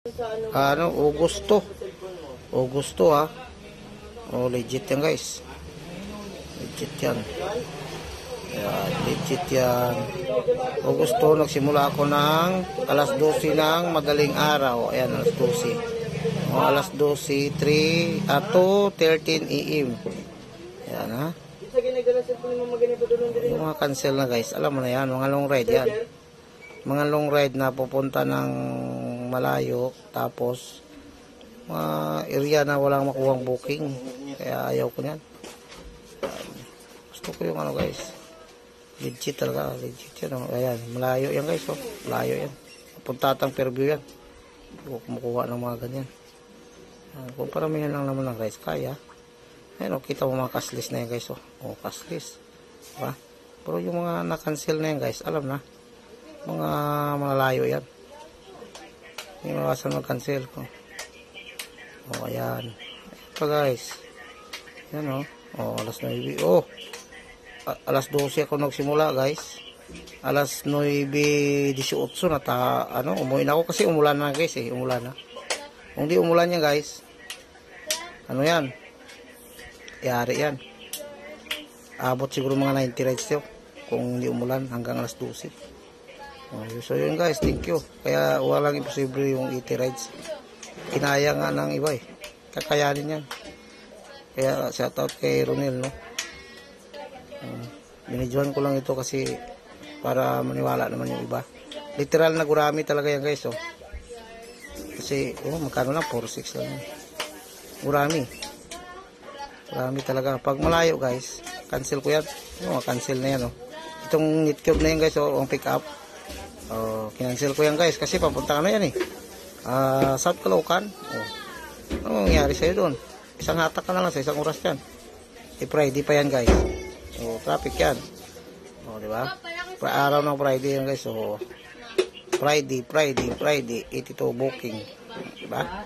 Augusto. Augusto ha. Oh, legit yan guys. Legit yan. Ayan, legit yan. Augusto, nagsimula ako ng alas 12 ng madaling araw. Ayan, alas 12. Oh, alas 12, 3, 2:13 AM. Ayan ha. Yung mga cancel na guys. Alam mo na yan, mga long ride yan. Mga long ride na pupunta ng malayo, tapos mga area na walang makuhang booking, kaya ayaw ko yan. Gusto ko yung ano guys, legit talaga, legit yan. Ayan, malayo yan guys, malayo yan, punta tang Fairview yan. Hindi ko kumukuha ng mga ganyan. Kung paramihan lang naman ng guys, kaya. Ayan, kita mo mga cashless na yan guys. Cashless, diba? Pero yung mga na-cancel na yan guys, alam na, mga malayo yan. Hindi mawasan mag-cancel ko. Ayan. Ito guys. Ayan alas 9. Alas 12 ako nagsimula guys. Alas 9:18 na umuwi na ako kasi umulan na guys umulan na. Kung di umulan yan guys, ano yan? Yari yan. Abot siguro mga 90 rides yun. Kung hindi umulan hanggang alas 12. So yun guys, thank you. Kaya walang imposible yung 80 rides. Kinaya nga ng iba kakayanin yan. Kaya shoutout kay Ronel binidyohan ko lang ito kasi para maniwala naman yung iba. Literal na gurami talaga yan guys kasi magkano lang, 4.6 lang yan. Gurami talaga. Pag malayo guys, cancel ko yan. Cancel na yan itong Nitcube na yan guys ang pick up. Kinancel ko yan guys kasi papunta ka na yan South Caloocan. Ano mangyari sa'yo doon? Isang hatak ka na lang sa isang oras yan. Friday pa yan guys. Traffic yan. Diba? Araw ng Friday yan guys. Friday 82 booking. Diba?